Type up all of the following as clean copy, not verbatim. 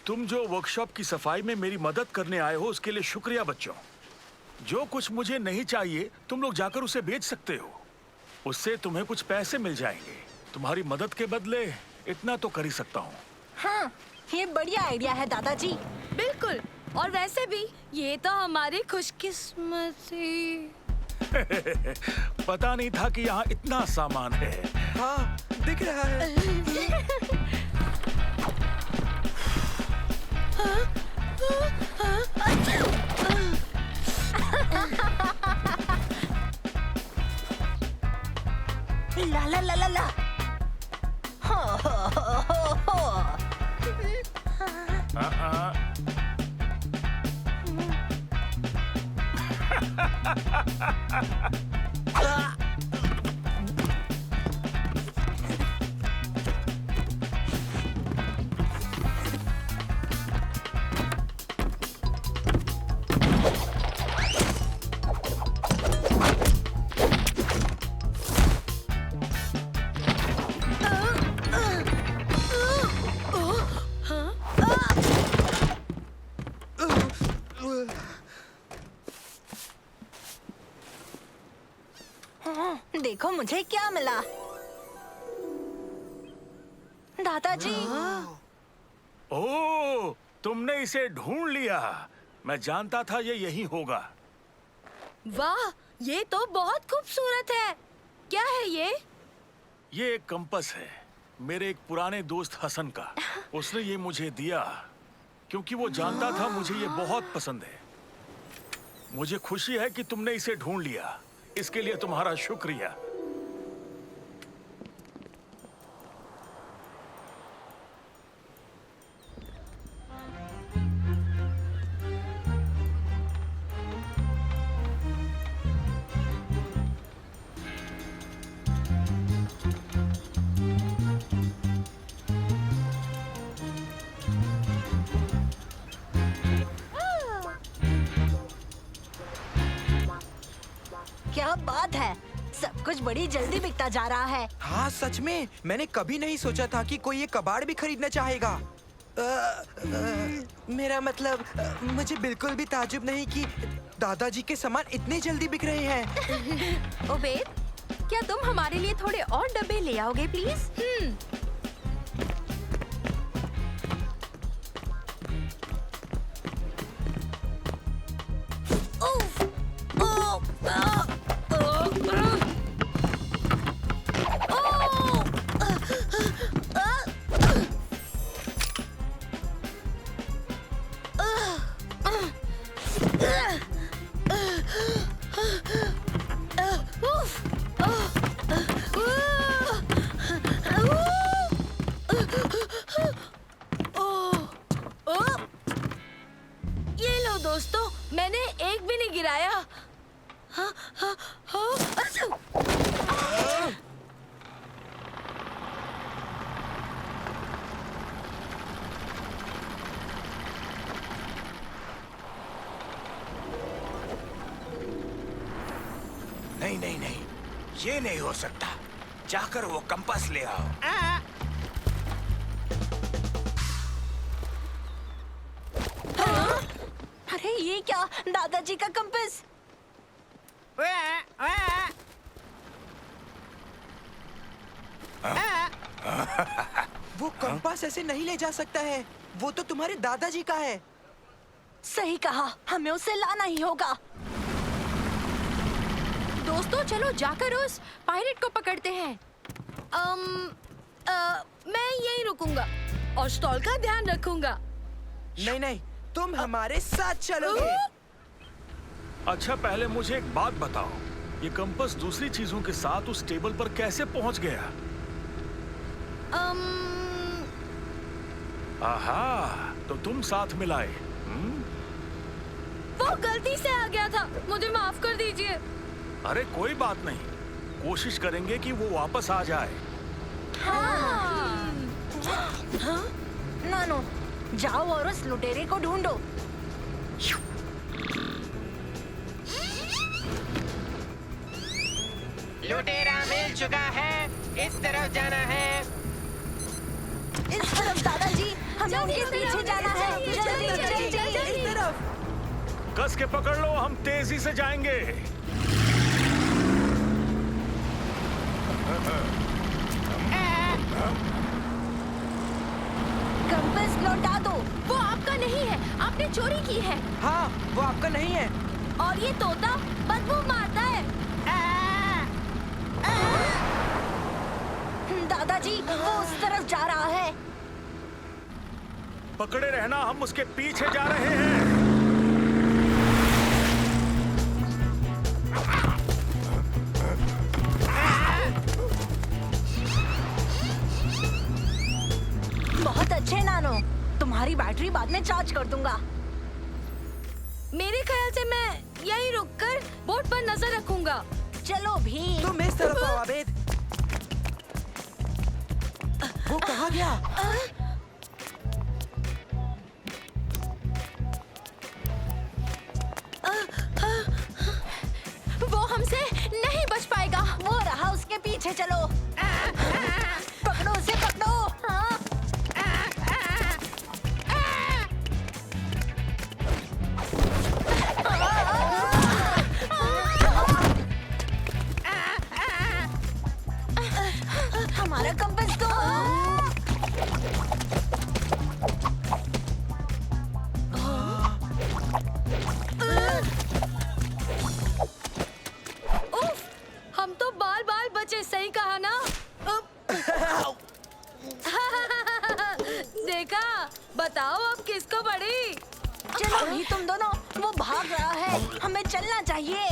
तुम जो वर्कशॉप की सफाई में मेरी मदद करने आए हो उसके लिए शुक्रिया बच्चों। जो कुछ मुझे नहीं चाहिए तुम लोग जाकर उसे बेच सकते हो। उससे तुम्हें कुछ पैसे मिल जाएंगे। तुम्हारी मदद के बदले इतना तो कर ही सकता हूँ। हाँ, ये बढ़िया आइडिया है दादाजी। बिल्कुल। और वैसे भी ये तो हमारी खुशकिस्मती। पता नहीं था कि यहाँ इतना सामान है। हाँ, दिख रहा है। ला ला ला ला ला। हो, हो, हो, हो, हो। देखो मुझे क्या मिला। दादाजी। ओह, तुमने इसे ढूंढ लिया। मैं जानता था ये यही होगा। वाह, ये तो बहुत खूबसूरत है। क्या है ये? ये एक कंपास है, मेरे एक पुराने दोस्त हसन का। उसने ये मुझे दिया क्योंकि वो जानता था मुझे ये बहुत पसंद है। मुझे खुशी है कि तुमने इसे ढूंढ लिया। इसके लिए तुम्हारा शुक्रिया। क्या बात है, सब कुछ बड़ी जल्दी बिकता जा रहा है। हाँ सच में, मैंने कभी नहीं सोचा था कि कोई ये कबाड़ भी खरीदना चाहेगा। मेरा मतलब मुझे बिल्कुल भी ताजुब नहीं कि दादाजी के सामान इतने जल्दी बिक रहे हैं। ओबेद, क्या तुम हमारे लिए थोड़े और डब्बे ले आओगे प्लीज? ये लो दोस्तों, मैंने एक भी नहीं गिराया। हाँ, हाँ, हाँ, अच्छा। नहीं नहीं नहीं, ये नहीं हो सकता। जाकर वो कंपास ले आओ। अरे ये क्या, दादाजी का कंपास। वो कंपास ऐसे नहीं ले जा सकता है। वो तो तुम्हारे दादाजी का है। सही कहा, हमें उसे लाना ही होगा। दोस्तों चलो जाकर उस पायरेट को पकड़ते हैं। मैं यहीं रुकूंगा और स्टॉल का ध्यान रखूंगा। नहीं नहीं, तुम हमारे साथ चलोगे। अच्छा, पहले मुझे एक बात बताओ, ये कंपास दूसरी चीजों के साथ उस टेबल पर कैसे पहुंच गया? आहा, तो तुम साथ मिलाए। वो गलती से आ गया था, मुझे माफ कर दीजिए। अरे कोई बात नहीं, कोशिश करेंगे कि वो वापस आ जाए। हाँ। नानो, जाओ और उस लुटेरे को ढूंढो। लुटेरा मिल चुका है, इस तरफ जाना है। इस तरफ दादाजी, हमें उनके पीछे जाना है। कस के पकड़ लो, हम तेजी से जाएंगे। कंपास लौटा दो। वो आपका नहीं है, आपने चोरी की है। हाँ, वो आपका नहीं है। और ये तोता बदबू मारता है। दादाजी, वो उस तरफ जा रहा है। पकड़े रहना, हम उसके पीछे जा रहे हैं। बहुत अच्छे नानो, तुम्हारी बैटरी बाद में चार्ज कर दूंगा। मेरे ख्याल से मैं यहीं रुककर बोट पर नजर रखूंगा। चलो भी। तुम इस तरफ आओ आबेद। वो कहाँ गया? वो हमसे नहीं बच पाएगा। वो रहा, उसके पीछे चलो। पकड़ो उसे, पकड़ो। हाँ। हमारा कंपास तो उफ, हम तो बाल बाल बचे। सही कहा ना? देखा, बताओ अब किसको पड़ी? चलो ही तुम दोनों, वो भाग रहा है, हमें चलना चाहिए।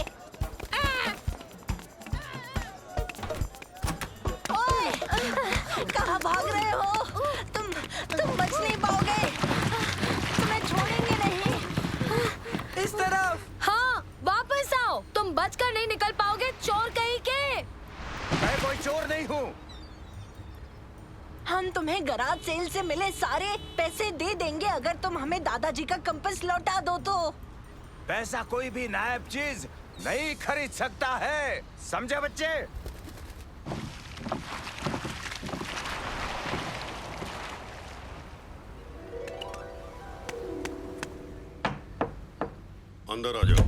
ओए, कहाँ भाग रहे हो? तुम बच नहीं पाओगे। तुम्हें छोड़ेंगे नहीं। इस तरफ। हाँ, वापस आओ। तुम बचकर नहीं निकल पाओगे, चोर कहीं के। मैं कोई चोर नहीं हूँ। हम तुम्हें गराज सेल से मिले सारे पैसे दे देंगे अगर तुम हमें दादाजी का कंपास लौटा दो तो। पैसा कोई भी नायाब चीज नहीं खरीद सकता है, समझे बच्चे? अंदर आ जाओ।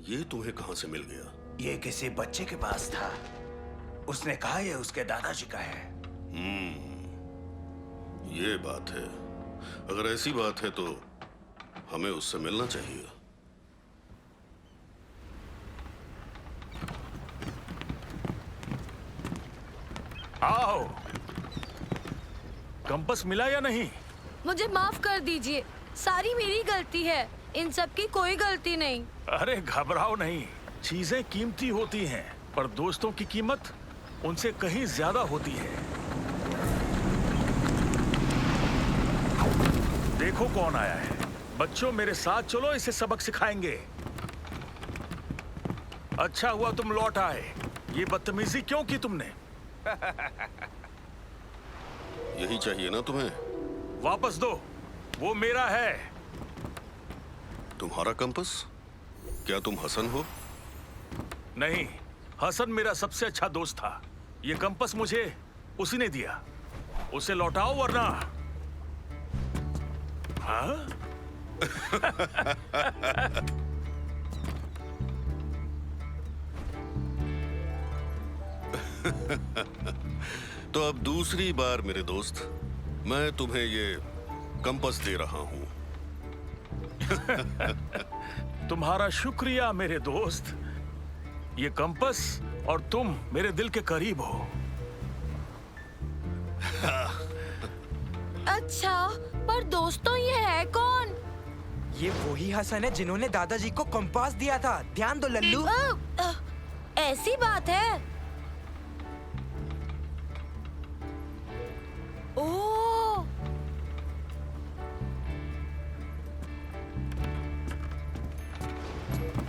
ये तुम्हें कहाँ से मिल गया? ये किसी बच्चे के पास था। उसने कहा ये उसके दादाजी का है। ये बात है। अगर ऐसी बात है तो हमें उससे मिलना चाहिए। आओ। कंपास मिला या नहीं? मुझे माफ कर दीजिए, सारी मेरी गलती है। इन सब की कोई गलती नहीं। अरे घबराओ नहीं, चीजें कीमती होती हैं, पर दोस्तों की कीमत उनसे कहीं ज्यादा होती है। देखो कौन आया है। बच्चों, मेरे साथ चलो, इसे सबक सिखाएंगे। अच्छा हुआ तुम लौट आए। ये बदतमीजी क्यों की तुमने? यही चाहिए ना तुम्हें? वापस दो, वो मेरा है। तुम्हारा कंपास? क्या तुम हसन हो? नहीं, हसन मेरा सबसे अच्छा दोस्त था। ये कंपास मुझे उसी ने दिया। उसे लौटाओ वरना। हाँ? तो अब दूसरी बार मेरे दोस्त, मैं तुम्हें ये कंपास दे रहा हूं। तुम्हारा शुक्रिया मेरे दोस्त। ये कंपास और तुम मेरे दिल के करीब हो। अच्छा, पर दोस्तों ये है कौन? ये वही हसन है जिन्होंने दादाजी को कंपास दिया था। ध्यान दो लल्लू। ऐसी बात है। ओह,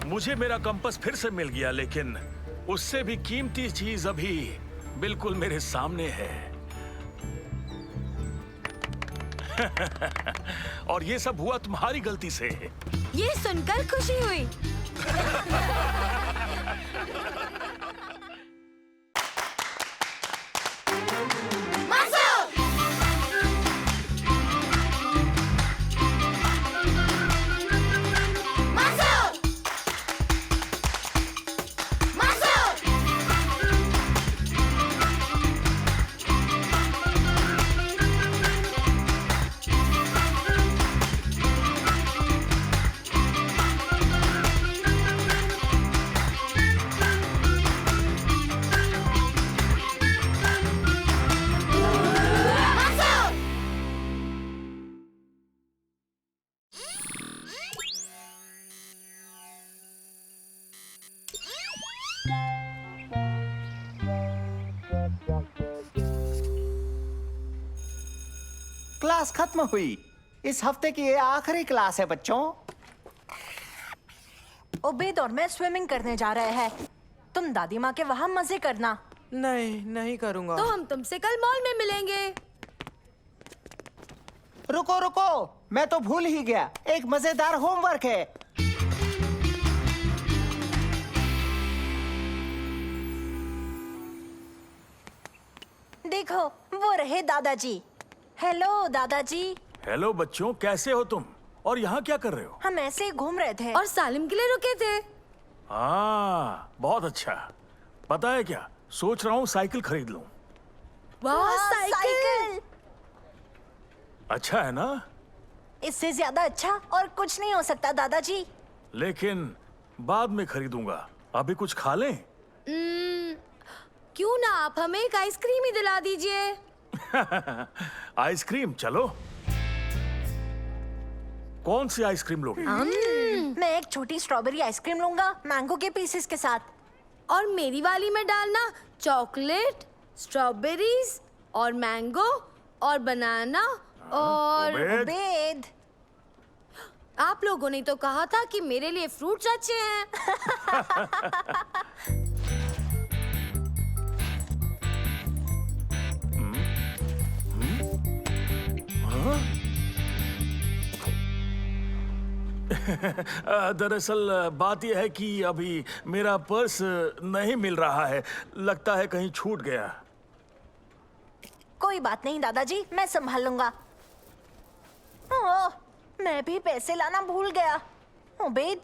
मुझे मेरा कंपास फिर से मिल गया, लेकिन उससे भी कीमती चीज अभी बिल्कुल मेरे सामने है। और ये सब हुआ तुम्हारी गलती से। ये सुनकर खुशी हुई। मासो! क्लास खत्म हुई। इस हफ्ते की ये आखिरी क्लास है बच्चों। उबैद और मैं स्विमिंग करने जा रहे हैं। तुम दादी माँ के वहाँ मजे करना। नहीं, नहीं करूँगा। तो हम तुमसे कल मॉल में मिलेंगे। रुको रुको, मैं तो भूल ही गया, एक मजेदार होमवर्क है। देखो, वो रहे दादाजी। हेलो दादाजी। हेलो बच्चों, कैसे हो तुम? और यहाँ क्या कर रहे हो? हम ऐसे ही घूम रहे थे। और सालिम के लिए रुके थे। हाँ, बहुत अच्छा। पता है क्या, सोच रहा हूँ साइकिल खरीद लूं। वाह, साइकिल। अच्छा है ना? इससे ज्यादा अच्छा और कुछ नहीं हो सकता दादाजी। लेकिन बाद में खरीदूंगा। अभी कुछ खा लें? क्यों ना आप हमें एक आइसक्रीम ही दिला दीजिए। आइसक्रीम, चलो। कौन सी आइसक्रीम लोगे? मैं एक छोटी स्ट्रॉबेरी आइसक्रीम लूंगा, मैंगो के पीसेस के साथ। और मेरी वाली में डालना चॉकलेट, स्ट्रॉबेरीज और मैंगो और बनाना और उबैद। उबैद। आप लोगों ने तो कहा था कि मेरे लिए फ्रूट्स अच्छे हैं। दरअसल बात यह है कि अभी मेरा पर्स नहीं मिल रहा है। लगता है कहीं छूट गया। कोई बात नहीं दादाजी, मैं संभाल लूंगा। ओह, मैं भी पैसे लाना भूल गया। उबैद,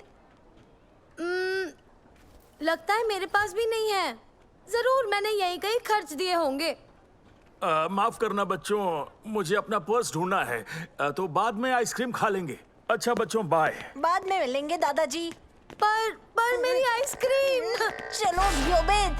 लगता है मेरे पास भी नहीं है। जरूर मैंने यहीं कहीं खर्च दिए होंगे। माफ करना बच्चों, मुझे अपना पर्स ढूंढना है। तो बाद में आइसक्रीम खा लेंगे। अच्छा बच्चों, बाय। बाद में मिलेंगे दादाजी। पर मेरी आइसक्रीम। चलो भी उबैद।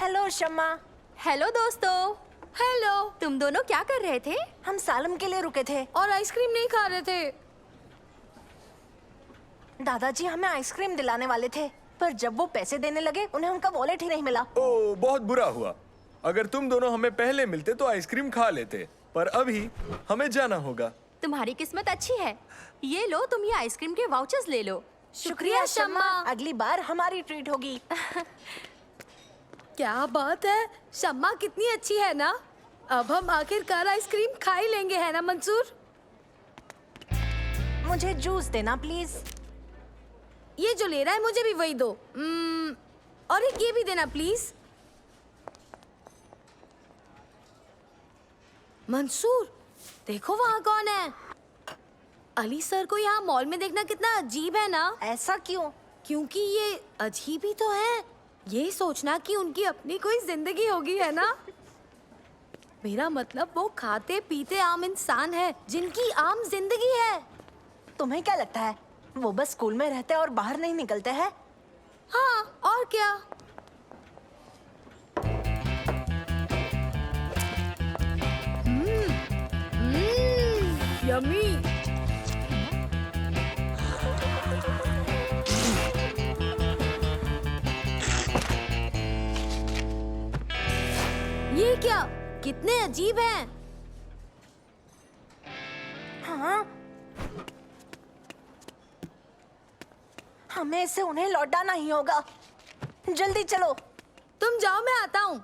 हेलो शम्मा। हेलो दोस्तों। हेलो। तुम दोनों क्या कर रहे थे? हम सालम के लिए रुके थे। और आइसक्रीम नहीं खा रहे थे। दादाजी हमें आइसक्रीम दिलाने वाले थे, पर जब वो पैसे देने लगे उन्हें उनका वॉलेट ही नहीं मिला। ओह, बहुत बुरा हुआ। अगर तुम दोनों हमें पहले मिलते तो आइसक्रीम खा लेते, पर अभी हमें जाना होगा। तुम्हारी किस्मत अच्छी है। ये लो, तुम ये आइसक्रीम के वाउचर्स ले लो। शुक्रिया शम्मा। अगली बार हमारी ट्रीट होगी। क्या बात है, शम्मा कितनी अच्छी है ना। अब हम आखिरकार आइसक्रीम खा ही लेंगे, है ना मंसूर? मुझे जूस देना प्लीज। ये जो ले रहा है मुझे भी वही दो। और एक ये भी देना प्लीज। मंसूर, देखो वहाँ कौन है। अली सर को यहाँ मॉल में देखना कितना अजीब है ना। ऐसा क्यों? क्योंकि ये अजीब ही तो है। ये सोचना कि उनकी अपनी कोई जिंदगी होगी, है ना। मेरा मतलब वो खाते पीते आम इंसान है जिनकी आम जिंदगी है। तुम्हें क्या लगता है वो बस स्कूल में रहते और बाहर नहीं निकलते हैं? हाँ, और क्या। यम्मी। ये क्या, कितने अजीब हैं। हाँ, हमें इसे उन्हें लौटाना ही होगा। जल्दी चलो। तुम जाओ, मैं आता हूँ।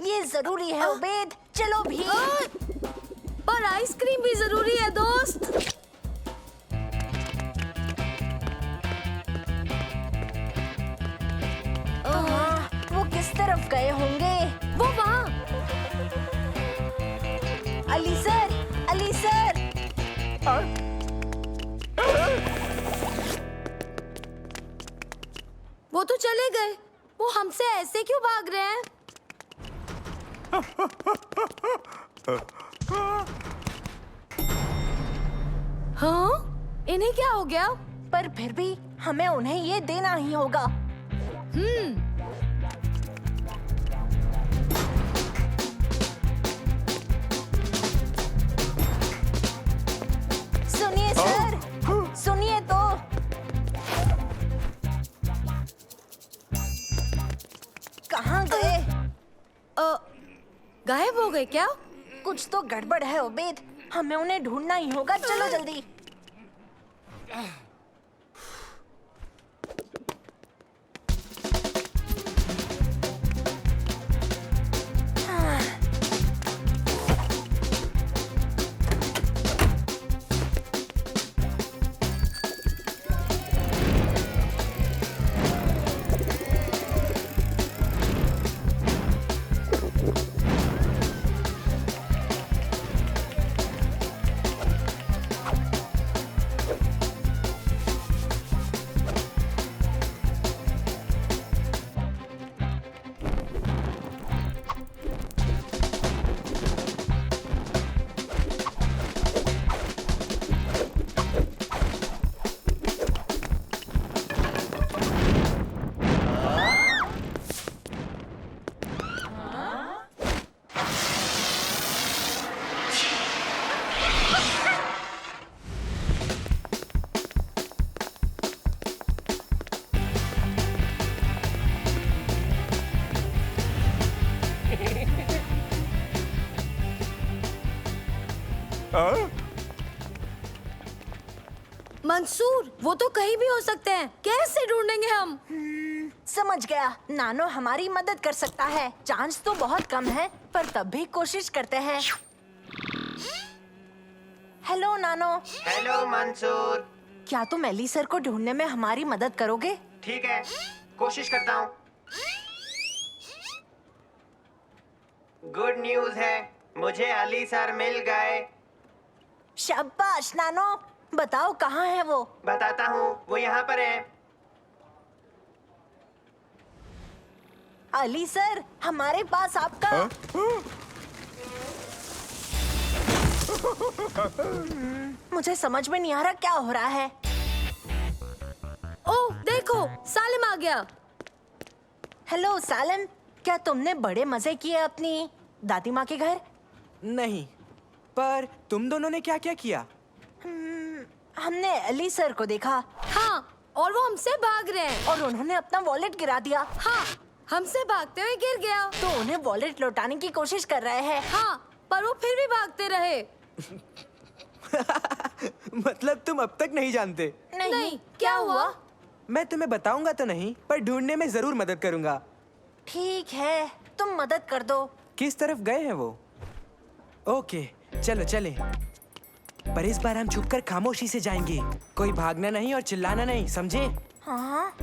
ये जरूरी है उबैद, चलो भी। पर आइसक्रीम भी जरूरी है दोस्त। वो किस तरफ गए होंगे? वो वहाँ। Ali sir, Ali sir. वो तो चले गए। वो हमसे ऐसे क्यों भाग रहे हैं? हाँ? इन्हें क्या हो गया? पर फिर भी हमें उन्हें ये देना ही होगा। सुनिए सर, सुनिए तो। गायब हो गए क्या? कुछ तो गड़बड़ है उबैद, हमें उन्हें ढूंढना ही होगा। चलो जल्दी। मंसूर, वो तो कहीं भी हो सकते हैं। कैसे ढूंढेंगे हम? समझ गया, नानो हमारी मदद कर सकता है। चांस तो बहुत कम है, पर तब भी कोशिश करते हैं। हेलो नानो। हेलो मंसूर। क्या तुम एली सर को ढूंढने में हमारी मदद करोगे? ठीक है, कोशिश करता हूँ। गुड न्यूज़ है, मुझे अली सर मिल गए। शाबाश नानो, बताओ कहाँ है वो? बताता हूँ, वो यहाँ पर है। अली सर, हमारे पास आपका मुझे समझ में नहीं आ रहा क्या हो रहा है। ओह देखो, सालिम आ गया। हेलो सालिम, क्या तुमने बड़े मजे किए अपनी दादी माँ के घर? नहीं, पर तुम दोनों ने क्या क्या किया? हमने अली सर को देखा। हाँ, और वो हमसे भाग रहे हैं। और उन्होंने अपना वॉलेट गिरा दिया। हाँ, हमसे भागते हुए गिर गया। तो उन्हें वॉलेट लौटाने की कोशिश कर रहे हैं। हाँ, पर वो फिर भी भागते रहे। मतलब तुम अब तक नहीं जानते? नहीं, क्या हुआ? मैं तुम्हें बताऊंगा तो नहीं, पर ढूंढने में जरूर मदद करूंगा। ठीक है, तुम मदद कर दो। किस तरफ गए हैं वो? ओके, चलो चले। पर इस बार हम छुपकर खामोशी से जाएंगे। कोई भागना नहीं और चिल्लाना नहीं, समझे? हाँ,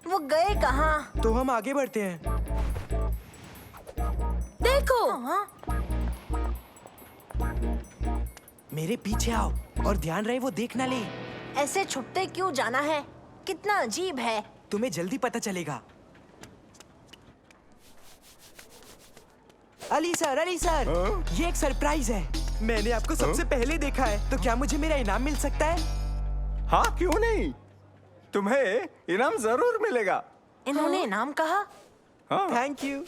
वो गए कहाँ? तो हम आगे बढ़ते हैं। देखो, हाँ, मेरे पीछे आओ और ध्यान रहे वो देख ना ले। ऐसे छुपते क्यों जाना है? कितना अजीब है। तुम्हें जल्दी पता चलेगा। अली सर, ये एक सरप्राइज है। मैंने आपको सबसे पहले देखा है, तो क्या मुझे मेरा इनाम मिल सकता है? हाँ, क्यों नहीं? तुम्हें इनाम जरूर मिलेगा। इन्होंने इनाम कहा? हाँ। Thank you.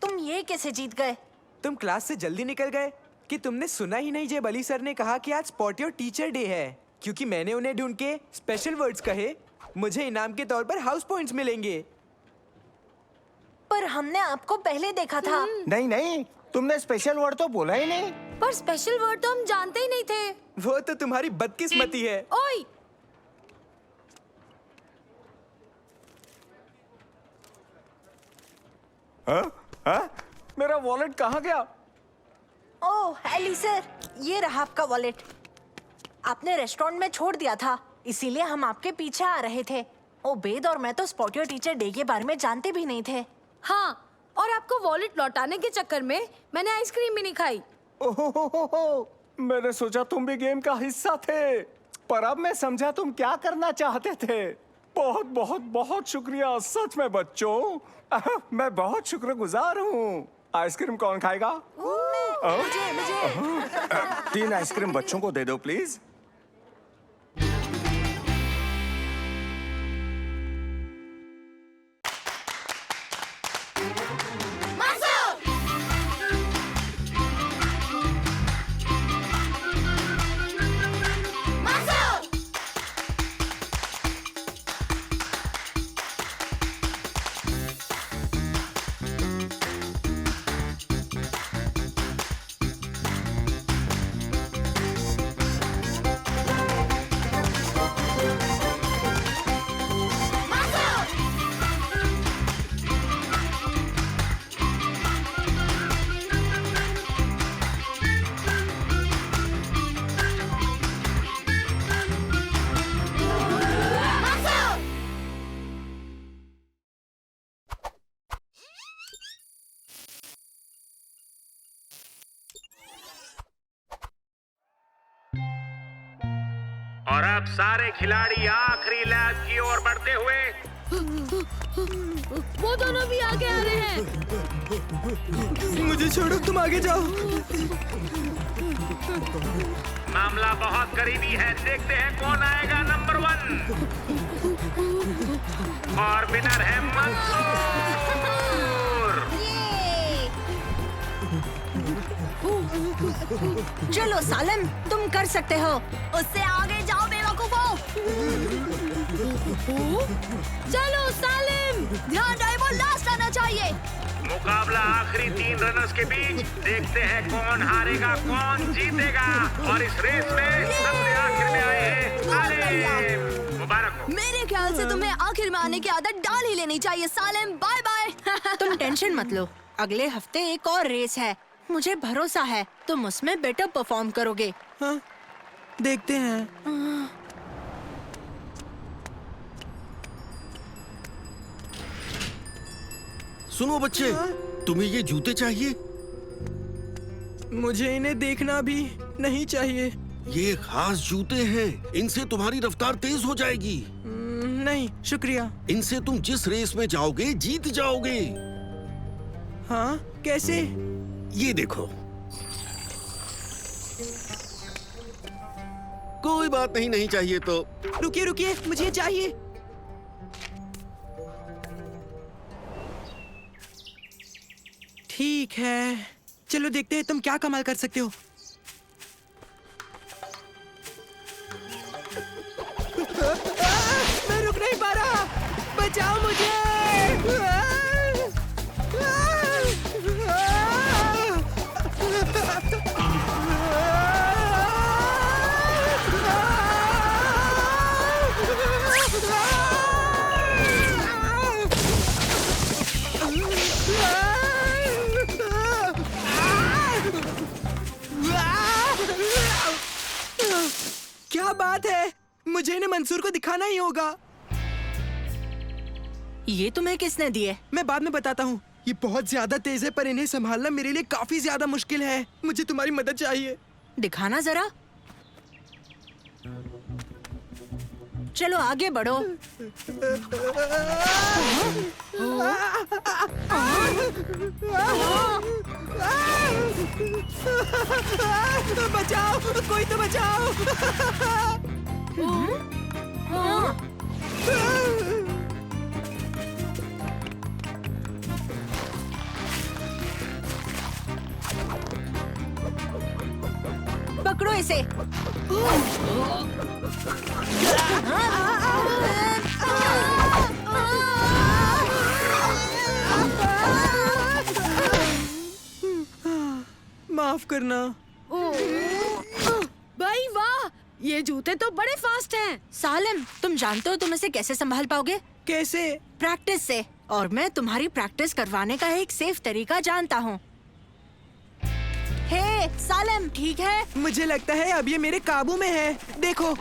तुम ये कैसे जीत गए? तुम क्लास से जल्दी निकल गए कि तुमने सुना ही नहीं जब अली सर ने कहा कि आज स्पॉट योर टीचर डे है। क्योंकि मैंने उन्हें ढूंढ के स्पेशल वर्ड्स कहे, मुझे इनाम के तौर पर हाउस पॉइंट्स मिलेंगे। पर हमने आपको पहले देखा था। नहीं, तुमने स्पेशल वर्ड तो बोला ही नहीं। पर स्पेशल वर्ड तो हम जानते ही नहीं थे। वो तो तुम्हारी बदकिस्मती है। ओए, हाँ? मेरा वॉलेट कहाँ गया? ओह एली सर, ये रहा आपका वॉलेट। आपने रेस्टोरेंट में छोड़ दिया था, इसीलिए हम आपके पीछे आ रहे थे। ओबेद और मैं तो स्पॉट योर टीचर डे के बारे में जानते भी नहीं थे। हाँ, और आपको वॉलेट लौटाने के चक्कर में मैंने आइसक्रीम भी नहीं खाई। ओहो, मैंने सोचा तुम भी गेम का हिस्सा थे, पर अब मैं समझा तुम क्या करना चाहते थे। बहुत बहुत बहुत शुक्रिया, सच में बच्चों। मैं बहुत शुक्रगुजार हूँ। आइसक्रीम कौन खाएगा? मुझे 3 आइसक्रीम बच्चों को दे दो प्लीज। और अब सारे खिलाड़ी आखिरी लैप की ओर बढ़ते हुए। वो दोनों भी आगे आ रहे हैं। मुझे छोड़ो, तुम आगे जाओ। मामला बहुत करीबी है, देखते हैं कौन आएगा नंबर 1। और विनर है मंसूर। चलो सालिम, तुम कर सकते हो। उससे आगे जाओ बेवकूफों। चलो सालिम, ध्यान रहे वो लास्ट आना चाहिए। मुकाबला आखिरी 3 रनर्स के बीच, देखते हैं कौन हारेगा कौन जीतेगा। और इस रेस में सबसे आखिर में आए हैं सालिम। मुबारक हो। मेरे ख्याल से तुम्हें आखिर में आने की आदत डाल ही लेनी चाहिए सालिम। Bye bye. तुम टेंशन मत लो, अगले हफ्ते एक और रेस है। मुझे भरोसा है तुम उसमें बेटर परफॉर्म करोगे। हाँ, देखते हैं। सुनो बच्चे, तुम्हें ये जूते चाहिए? मुझे इन्हें देखना भी नहीं चाहिए। ये खास जूते हैं, इनसे तुम्हारी रफ्तार तेज हो जाएगी। नहीं शुक्रिया। इनसे तुम जिस रेस में जाओगे जीत जाओगे। हाँ, कैसे? ये देखो। कोई बात नहीं, नहीं चाहिए तो। रुकिए रुकिए, मुझे चाहिए। ठीक है, चलो देखते हैं तुम क्या कमाल कर सकते हो। मैं रुक नहीं पा रहा, बचाओ मुझे। क्या बात है, मुझे इन्हें मंसूर को दिखाना ही होगा। ये तुम्हें किसने दिए? मैं बाद में बताता हूँ। ये बहुत ज्यादा तेज है, पर इन्हें संभालना मेरे लिए काफी ज्यादा मुश्किल है। मुझे तुम्हारी मदद चाहिए। दिखाना जरा। चलो आगे बढ़ो। बचाओ, कोई तो बचाओ। पकड़ो इसे। माफ करना। भाई वाह, ये जूते तो बड़े फास्ट हैं। सालिम, तुम जानते हो तुम इसे कैसे संभाल पाओगे? कैसे? प्रैक्टिस से। और मैं तुम्हारी प्रैक्टिस करवाने का एक सेफ तरीका जानता हूँ। हे सालिम, ठीक है? मुझे लगता है अब ये मेरे काबू में है। देखो।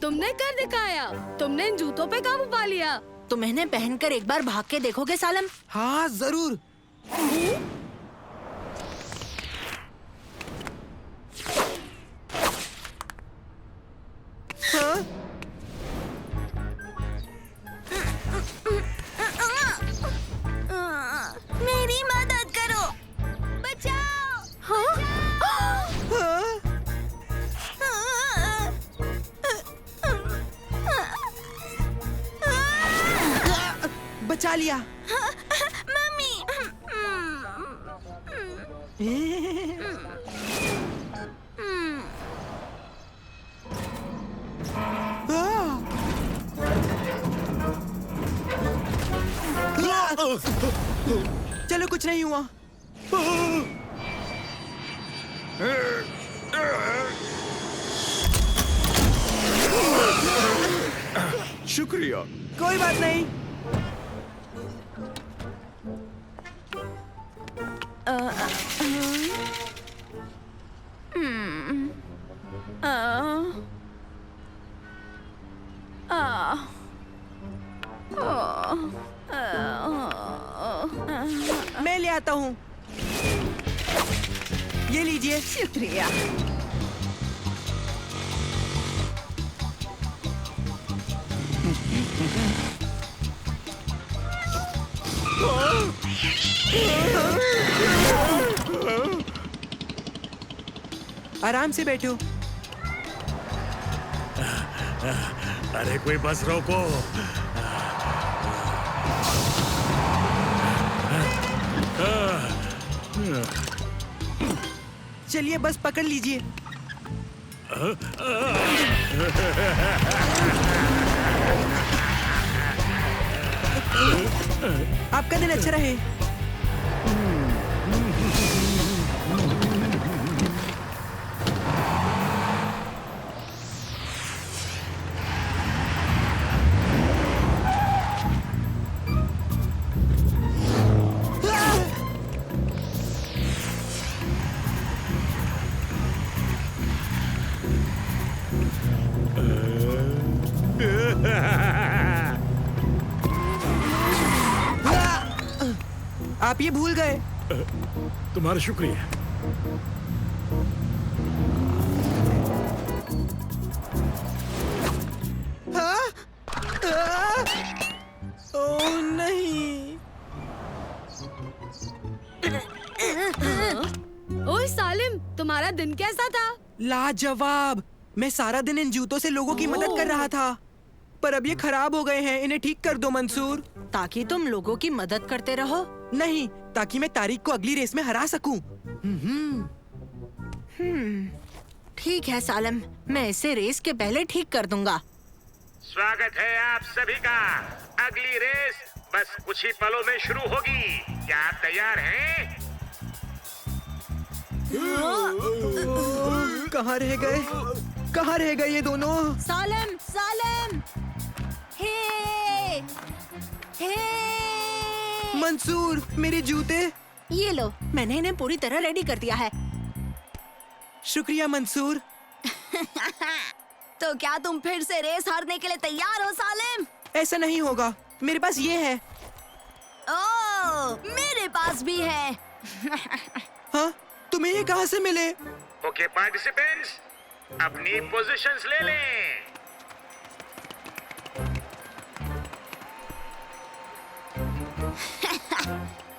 तुमने कर दिखाया, तुमने इन जूतों पे काबू पा लिया। तुम इन्हें पहनकर एक बार भाग के देखोगे सालिम? हाँ जरूर। हाँ? मेरी मदद करो, बचाओ। हाँ? हाँ? बचा लिया। मम्मी। चलो, कुछ नहीं हुआ। शुक्रिया। कोई बात नहीं। मैं ले आता हूँ। ये लीजिए। शुक्रिया। आराम से बैठो। अरे कोई बस रोको। चलिए बस पकड़ लीजिए। आपका दिन अच्छा रहे। आप ये भूल गए। तुम्हारा शुक्रिया। हाँ? ओह नहीं। ओए सालिम, तुम्हारा दिन कैसा था? लाजवाब। मैं सारा दिन इन जूतों से लोगों की मदद कर रहा था, पर अब ये खराब हो गए हैं। इन्हें ठीक कर दो मंसूर। ताकि तुम लोगों की मदद करते रहो। नहीं, ताकि मैं तारिक को अगली रेस में हरा सकूं। ठीक है सालम, मैं इसे रेस के पहले ठीक कर दूंगा। स्वागत है आप सभी का। अगली रेस बस कुछ ही पलों में शुरू होगी। क्या आप तैयार हैं? कहाँ रह गए? कहाँ रह गए ये दोनों? सालम, सालम, हे, हे। मंसूर, मेरे जूते। ये लो, मैंने इन्हें पूरी तरह रेडी कर दिया है। शुक्रिया मंसूर। तो क्या तुम फिर से रेस हारने के लिए तैयार हो सालिम? ऐसा नहीं होगा, मेरे पास ये है। ओह, मेरे पास भी है। हाँ? तुम्हें ये कहाँ से मिले? ओके पार्टिसिपेंट्स, अपनी पोजीशंस ले लें।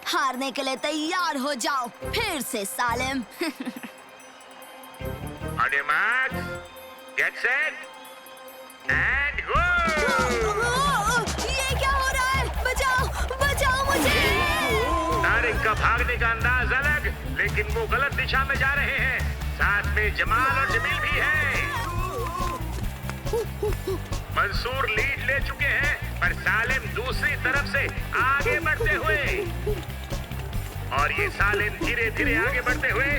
हारने के लिए तैयार हो जाओ फिर से सालिम। On your marks, get set, and go! ये क्या हो रहा है? बचाओ, बचाओ मुझे! तारिक का भागने का अंदाज अलग, लेकिन वो गलत दिशा में जा रहे हैं। साथ में जमाल और जमील भी हैं। मंसूर लीड ले चुके हैं, पर सालिम दूसरी तरफ से आगे बढ़ते हुए, और ये सालिम धीरे धीरे आगे बढ़ते हुए,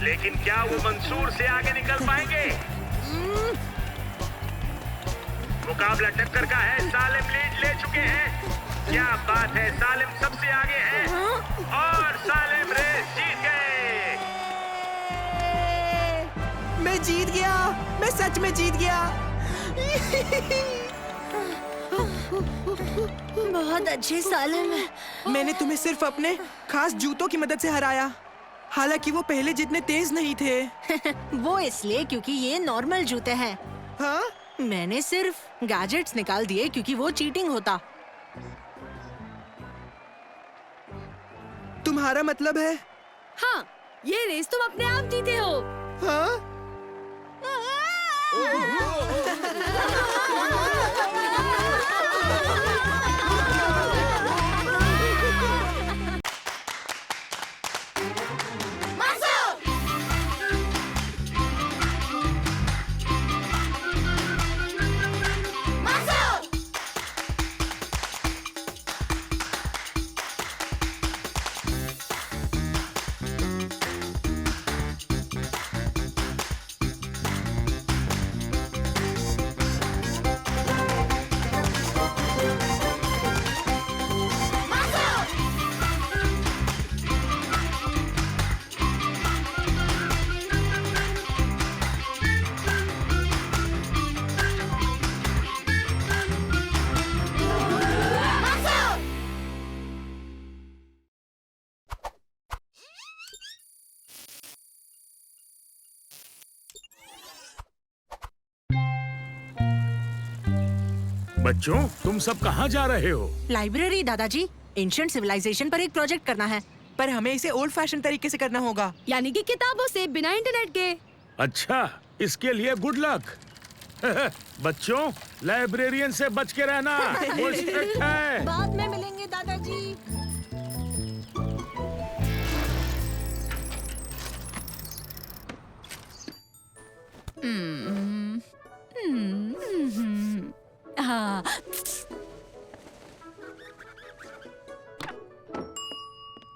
लेकिन क्या वो मंसूर से आगे निकल पाएंगे? मुकाबला टक्कर का है। सालिम लीड ले चुके हैं। क्या बात है, सालिम सबसे आगे है और सालिम रेस जीत गए। मैं जीत गया, मैं सच में जीत गया। बहुत अच्छे सालिम। मैंने तुम्हें सिर्फ अपने खास जूतों की मदद से हराया, हालांकि वो पहले जितने तेज नहीं थे। वो इसलिए क्योंकि ये नॉर्मल जूते हैं। हाँ? मैंने सिर्फ गैजेट्स निकाल दिए क्योंकि वो चीटिंग होता। तुम्हारा मतलब है? हाँ, ये रेस तुम अपने आप जीते हो। हाँ? बच्चों, तुम सब कहाँ जा रहे हो? लाइब्रेरी दादाजी, एंशिएंट सिविलाइजेशन पर एक प्रोजेक्ट करना है। पर हमें इसे ओल्ड फैशन तरीके से करना होगा। यानी कि किताबों से, बिना इंटरनेट के। अच्छा, इसके लिए गुड लक। बच्चों, लाइब्रेरियन से बच के रहना, वो स्ट्रिक्ट है। बाद में मिलेंगे दादाजी। हाँ।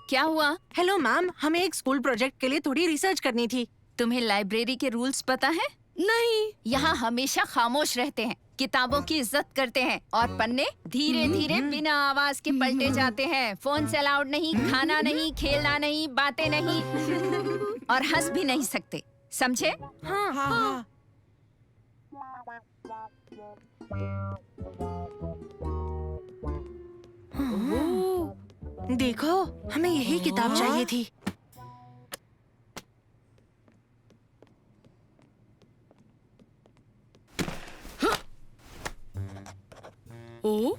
क्या हुआ? हेलो मैम, हमें एक स्कूल प्रोजेक्ट के लिए थोड़ी रिसर्च करनी थी। तुम्हें लाइब्रेरी के रूल्स पता है? नहीं। यहाँ हमेशा खामोश रहते हैं, किताबों की इज्जत करते हैं और पन्ने धीरे धीरे बिना आवाज के पलटे जाते हैं। फोन से अलाउड नहीं, खाना नहीं, खेलना नहीं, बातें नहीं और हंस भी नहीं सकते, समझे? हाँ हाँ। देखो, हमें यही किताब चाहिए थी। ओ?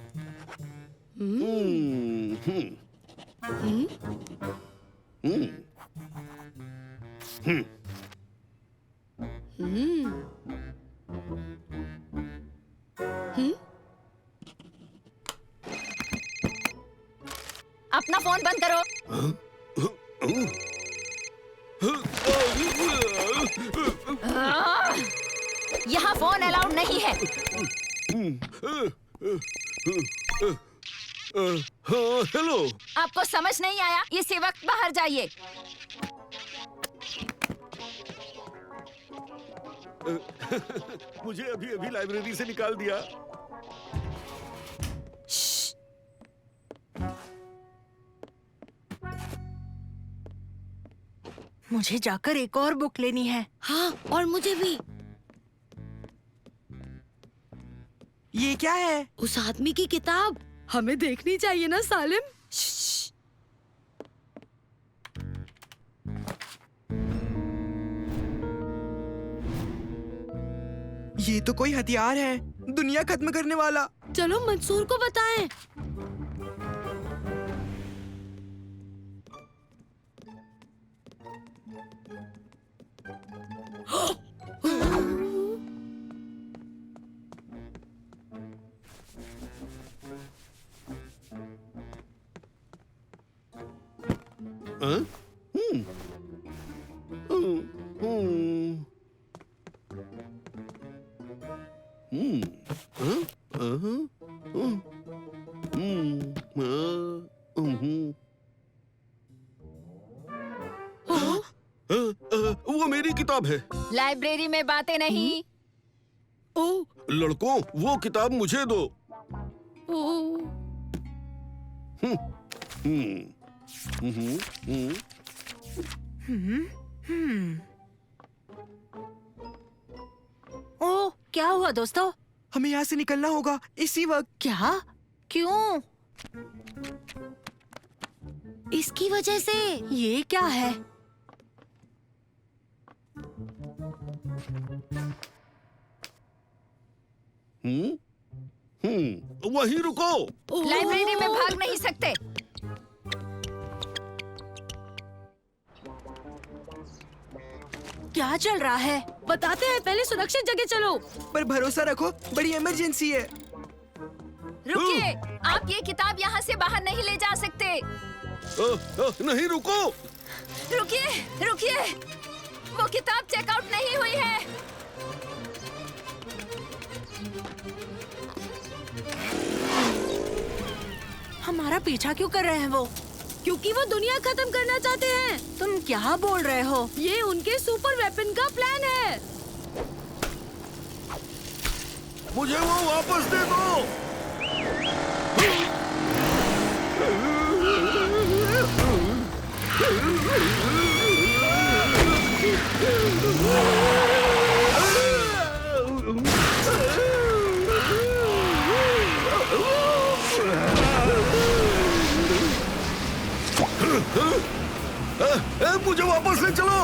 अपना फोन बंद करो। यहाँ फोन अलाउड नहीं है। हाँ, हेलो। आपको समझ नहीं आया? इसी वक्त बाहर जाइए। मुझे अभी अभी लाइब्रेरी से निकाल दिया। मुझे जाकर एक और बुक लेनी है। हाँ, और मुझे भी। ये क्या है? उस आदमी की किताब हमें देखनी चाहिए ना सालिम? ये तो कोई हथियार है, दुनिया खत्म करने वाला। चलो मंसूर को बताएं। वो मेरी किताब है। लाइब्रेरी में बातें नहीं। ओ, लड़कों, वो किताब मुझे दो। ओ, ओ, क्या हुआ दोस्तों? हमें यहाँ से निकलना होगा इसी वक्त। क्या? क्यों? इसकी वजह से। ये क्या है? वहीं रुको। लाइब्रेरी में भाग नहीं सकते। क्या चल रहा है? बताते हैं, पहले सुरक्षित जगह चलो। पर भरोसा रखो, बड़ी इमरजेंसी है। रुकिए, आप ये किताब यहाँ से बाहर नहीं ले जा सकते। नहीं, रुको। रुकिए, रुकिए, वो किताब चेकआउट नहीं हुई है। हमारा पीछा क्यों कर रहे हैं वो? क्योंकि वो दुनिया खत्म करना चाहते हैं। तुम क्या बोल रहे हो? ये उनके सुपर वेपन का प्लान है। मुझे वो वापस दे दो। मुझे वापस ले चलो।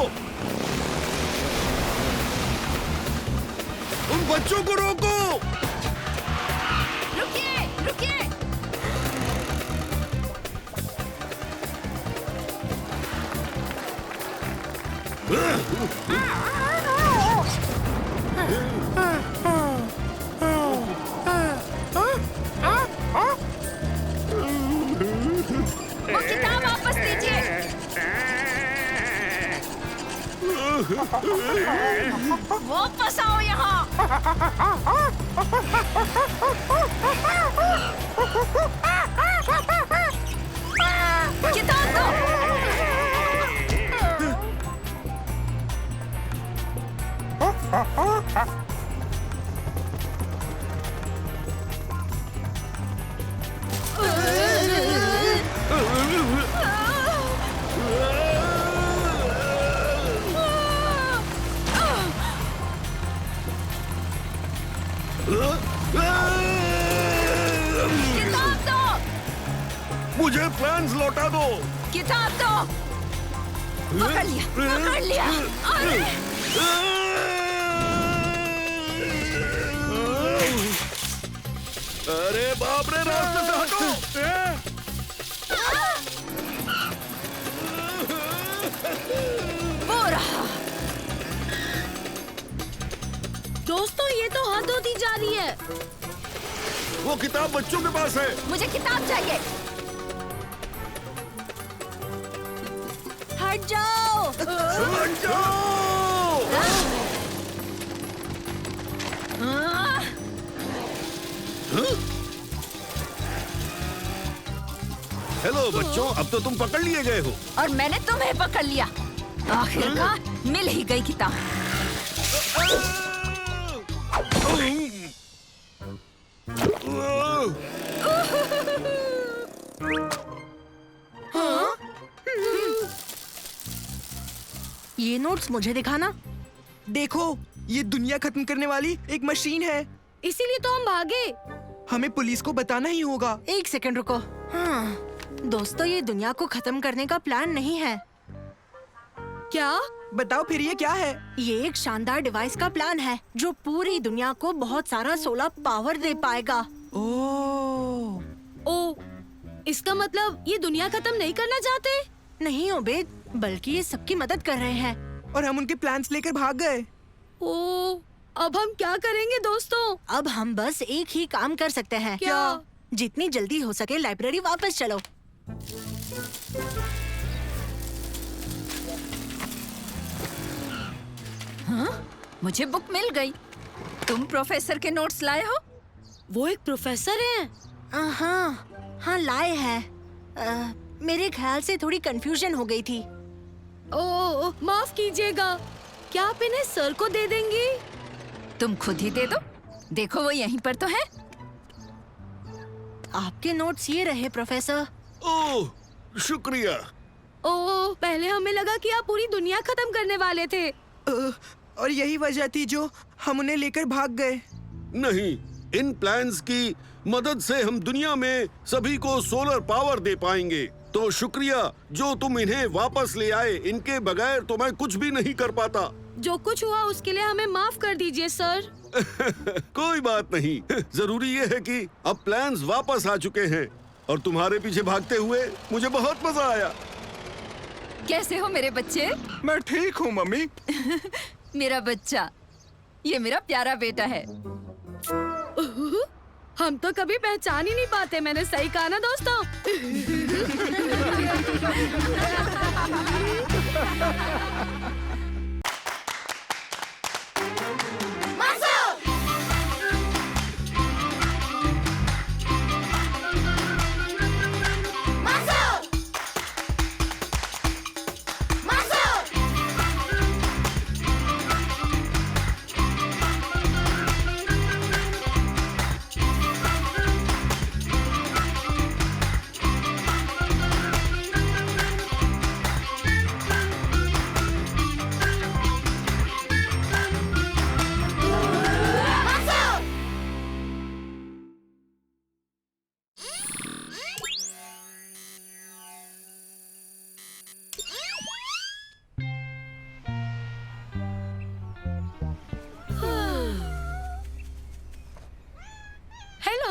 उन बच्चों को रोको। रुकिए रुकिए। वो किताब वापस दीजिए। वापस आओ यहाँ। किताब दो। किताब दो। मुझे प्लान्स लौटा दो। किताब दो। पकड़ लिया, पकड़ लिया। अरे अरे बाप रे, रास्ते से हटो। वो रहा। दोस्तों ये तो हद होती जा रही है। वो किताब बच्चों के पास है। मुझे किताब चाहिए। हट जाओ। हट जाओ। हेलो बच्चों, अब तो तुम पकड़ लिए गए हो। और मैंने तुम्हें पकड़ लिया। आखिरकार मिल ही गई किताब। ये नोट्स मुझे दिखाना। देखो, ये दुनिया खत्म करने वाली एक मशीन है। इसीलिए तो हम भागे। हमें पुलिस को बताना ही होगा। एक सेकंड रुको। हाँ, दोस्तों ये दुनिया को खत्म करने का प्लान नहीं है। क्या? बताओ फिर ये क्या है? ये एक शानदार डिवाइस का प्लान है जो पूरी दुनिया को बहुत सारा सोलर पावर दे पाएगा। ओ, इसका मतलब ये दुनिया खत्म नहीं करना चाहते? नहीं ओबेद, बल्कि ये सबकी मदद कर रहे हैं। और हम उनके प्लान्स लेकर भाग गए। ओ, अब हम क्या करेंगे दोस्तों? अब हम बस एक ही काम कर सकते हैं। क्या? जितनी जल्दी हो सके लाइब्रेरी वापस चलो। हाँ? मुझे बुक मिल गई। तुम प्रोफेसर के नोट्स लाए हो? वो एक प्रोफेसर हैं। हाँ लाए हैं। मेरे ख्याल से थोड़ी कंफ्यूजन हो गई थी। ओ, माफ कीजिएगा। क्या आप इन्हें सर को दे देंगी? तुम खुद ही दे दो। देखो वो यहीं पर तो है। आपके नोट्स ये रहे प्रोफेसर। ओह, शुक्रिया। ओ, पहले हमें लगा कि आप पूरी दुनिया खत्म करने वाले थे। और यही वजह थी जो हम उन्हें लेकर भाग गए। नहीं, इन प्लान्स की मदद से हम दुनिया में सभी को सोलर पावर दे पाएंगे। तो शुक्रिया जो तुम इन्हें वापस ले आए। इनके बगैर तो मैं कुछ भी नहीं कर पाता। जो कुछ हुआ उसके लिए हमें माफ कर दीजिए सर। कोई बात नहीं। जरूरी ये है कि अब प्लान्स वापस आ चुके हैं और तुम्हारे पीछे भागते हुए मुझे बहुत मजा आया। कैसे हो मेरे बच्चे? मैं ठीक हूँ मम्मी। मेरा बच्चा, ये मेरा प्यारा बेटा है। हम तो कभी पहचान ही नहीं पाते। मैंने सही कहा ना दोस्तों?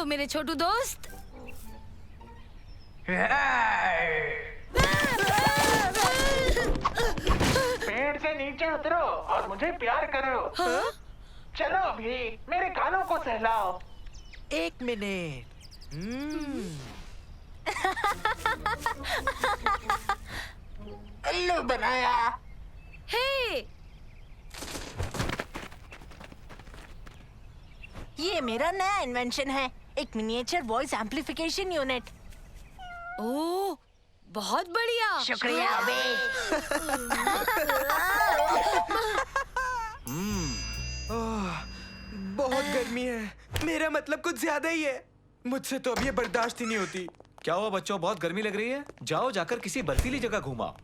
मेरे छोटू दोस्त। पेड़ से नीचे उतरो और मुझे प्यार करो। हाँ? चलो अभी मेरे कानों को सहलाओ। 1 मिनट। उल्लू बनाया। हे, ये मेरा नया इन्वेंशन है, एक मिनिएचर वॉइस एम्प्लीफिकेशन यूनिट। ओह, बहुत बढ़िया। शुक्रिया बहुत गर्मी है। मेरा मतलब कुछ ज्यादा ही है। मुझसे तो अब ये बर्दाश्त ही नहीं होती। क्या हुआ बच्चों, बहुत गर्मी लग रही है? जाओ जाकर किसी बर्फीली जगह घूमाओ,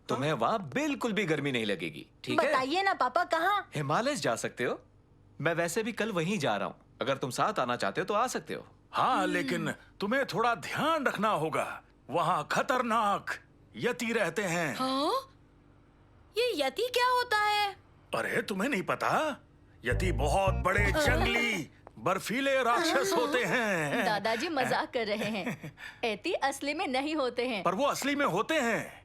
तुम्हें वहाँ बिल्कुल भी गर्मी नहीं लगेगी। ठीक है? बताइए ना पापा, कहाँ? हिमालय जा सकते हो, मैं वैसे भी कल वहीं जा रहा हूँ। अगर तुम साथ आना चाहते हो तो आ सकते हो। हाँ, लेकिन तुम्हें थोड़ा ध्यान रखना होगा, वहाँ खतरनाक यति रहते हैं। हाँ? ये यति क्या होता है? अरे तुम्हें नहीं पता? यति बहुत बड़े जंगली बर्फीले राक्षस होते हैं। दादाजी मजाक कर रहे हैं। एती असली में नहीं होते हैं। पर वो असली में होते हैं,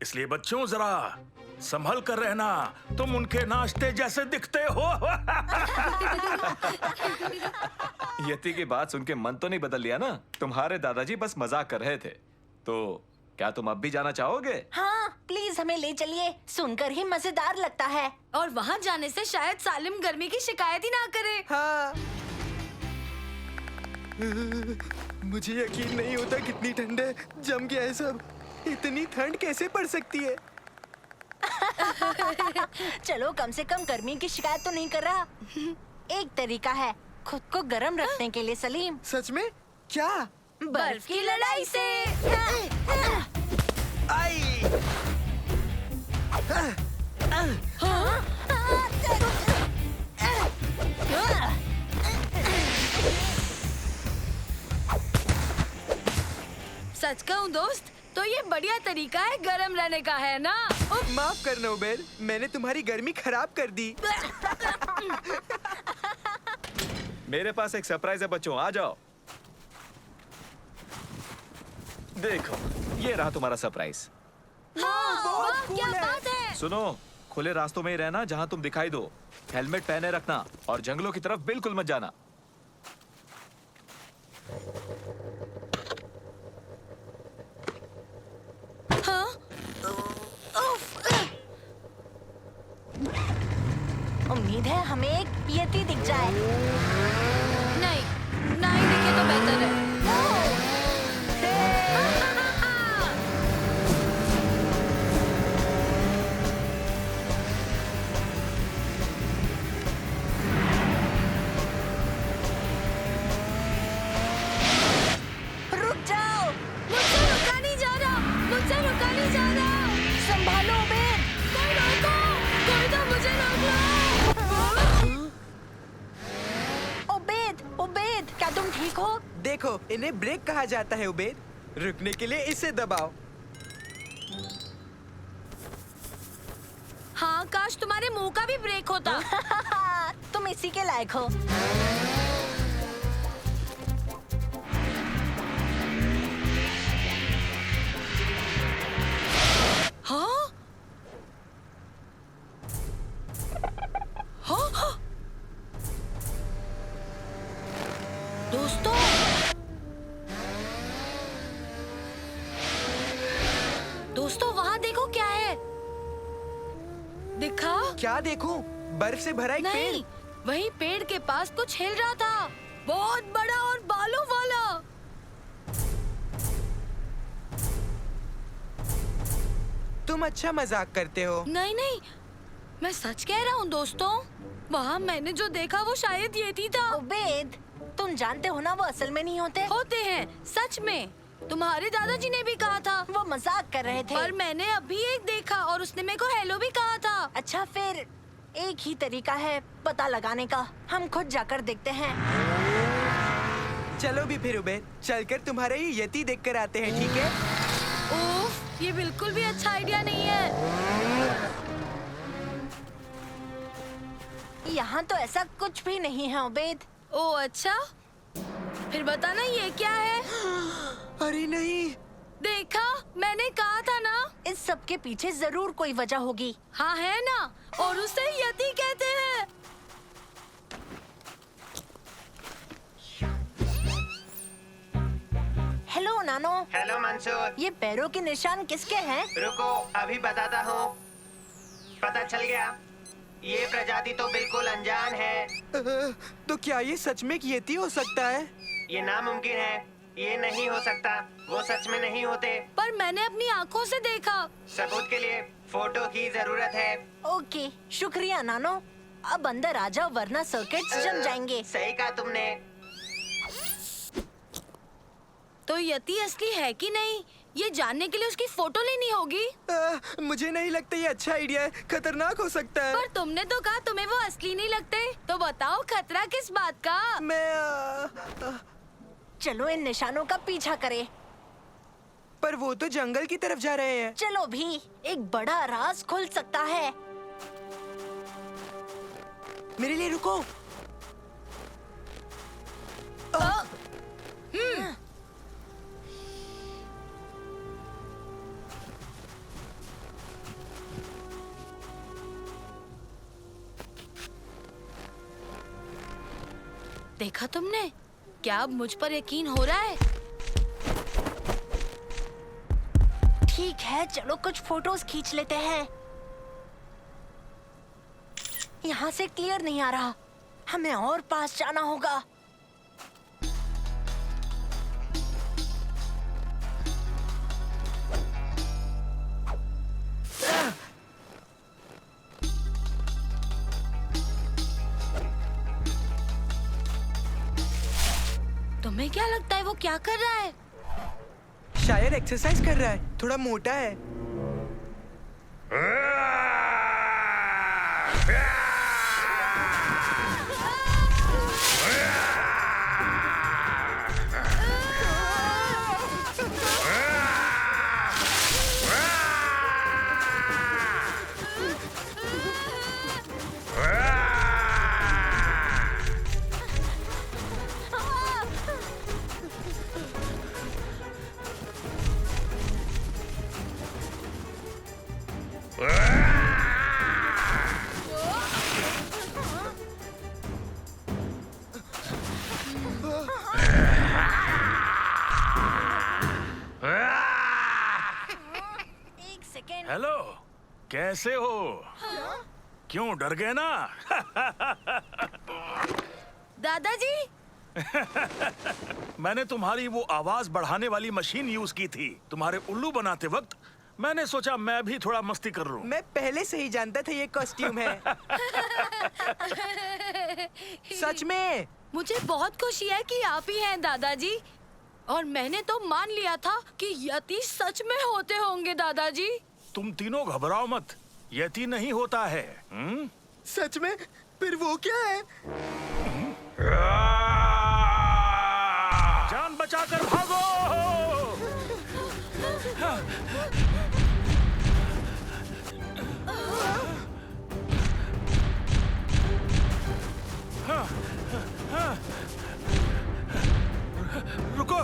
इसलिए बच्चों जरा संभल कर रहना, तुम उनके नाश्ते जैसे दिखते हो। यति की बात सुन के मन तो नहीं बदल लिया ना? तुम्हारे दादाजी बस मजाक कर रहे थे। तो क्या तुम अब भी जाना चाहोगे? हाँ, प्लीज हमें ले चलिए, सुनकर ही मजेदार लगता है। और वहाँ जाने से शायद सालिम गर्मी की शिकायत ही ना करे। हाँ। मुझे यकीन नहीं होता कितनी ठंड है। जम गया है सब। इतनी ठंड कैसे पड़ सकती है? चलो, कम से कम गर्मी की शिकायत तो नहीं कर रहा। एक तरीका है खुद को गर्म रखने के लिए सलीम। सच में? क्या? बर्फ की लड़ाई से। आई! सच कहूँ दोस्त, तो ये बढ़िया तरीका है गरम रहने का, है ना? माफ करना उबेर, मैंने तुम्हारी गर्मी खराब कर दी। मेरे पास एक सरप्राइज है बच्चों, आ जाओ। देखो, ये रहा तुम्हारा सरप्राइज। हाँ, वाह, क्या बात है। सुनो, खुले रास्तों में ही रहना जहां तुम दिखाई दो। हेलमेट पहने रखना और जंगलों की तरफ बिल्कुल मत जाना। हाँ? उम्मीद है हमें एक यति दिख जाए। नहीं, ना ही दिखे तो बेहतर है। रुक जाओ। मुझसे रुका नहीं जा रहा, मुझसे रुका नहीं जा रहा। संभालो उबेर। कोई रोको, कोई तो मुझे रोक लो। उबेद, उबेद, क्या तुम ठीक हो? देखो, इन्हें ब्रेक कहा जाता है उबेद। रुकने के लिए इसे दबाओ। हाँ, काश तुम्हारे मुंह का भी ब्रेक होता। तुम इसी के लायक हो। हाँ? हाँ? दोस्तों, दोस्तों वहाँ देखो क्या है। दिखा? क्या देखूं? बर्फ से भरा एक पेड़। नहीं, वही पेड़ के पास कुछ हिल रहा था, बहुत बड़ा और बालों वाला। तुम अच्छा मजाक करते हो। नहीं नहीं, मैं सच कह रहा हूँ दोस्तों। वहाँ मैंने जो देखा वो शायद यति था। उबेद, तुम जानते हो ना वो असल में नहीं होते। होते हैं, सच में। तुम्हारे दादाजी ने भी कहा था। वो मजाक कर रहे थे। पर मैंने अभी एक देखा और उसने मेरे को हेलो भी कहा था। अच्छा, फिर एक ही तरीका है पता लगाने का। हम खुद जाकर देखते हैं। चलो भी फिर उबेर, चलकर तुम्हारा ये यति देख कर आते हैं, ठीक है? ओफ, ये बिल्कुल भी अच्छा आइडिया नहीं है। यहाँ तो ऐसा कुछ भी नहीं है उबेद। ओ अच्छा, फिर बताना ये क्या है? अरे नहीं। देखा, मैंने कहा था ना। इस सब के पीछे जरूर कोई वजह होगी। हाँ है ना, और उसे यति कहते हैं। हेलो नानो। हेलो मंसूर। ये पैरों के निशान किसके हैं? रुको, अभी बताता हूँ। पता चल गया, ये प्रजाति तो बिल्कुल अनजान है। तो क्या ये सच में एक येती हो सकता है? ये नामुमकिन है, ये नहीं हो सकता। वो सच में नहीं होते। पर मैंने अपनी आँखों से देखा। सबूत के लिए फोटो की जरूरत है। ओके, शुक्रिया नानो। अब अंदर आ जाओ वरना सर्किट्स जम जाएंगे। सही कहा तुमने। तो यति असली है कि नहीं, ये जानने के लिए उसकी फोटो लेनी होगी। मुझे नहीं लगता ये अच्छा आइडिया है, खतरनाक हो सकता है। पर तुमने तो कहा तुम्हें वो असली नहीं लगते, तो बताओ खतरा किस बात का? चलो इन निशानों का पीछा करें। पर वो तो जंगल की तरफ जा रहे हैं। चलो भी, एक बड़ा राज खुल सकता है। मेरे लिए रुको। देखा तुमने? क्या अब मुझ पर यकीन हो रहा है? ठीक है, चलो कुछ फोटोज खींच लेते हैं। यहाँ से क्लियर नहीं आ रहा, हमें और पास जाना होगा। तुम्हें क्या लगता है वो क्या कर रहा है? शायद एक्सरसाइज कर रहा है, थोड़ा मोटा है। हेलो, कैसे हो? क्यों डर गए ना? दादाजी। मैंने तुम्हारी वो आवाज बढ़ाने वाली मशीन यूज की थी तुम्हारे उल्लू बनाते वक्त। मैंने सोचा मैं भी थोड़ा मस्ती कर लूं। मैं पहले से ही जानता था ये कॉस्ट्यूम है। सच में मुझे बहुत खुशी है कि आप ही हैं दादाजी। और मैंने तो मान लिया था कि यति सच में होते होंगे दादाजी। तुम तीनों घबराओ मत, यति नहीं होता है। सच में? फिर वो क्या है? जान बचाकर भागो। रुको।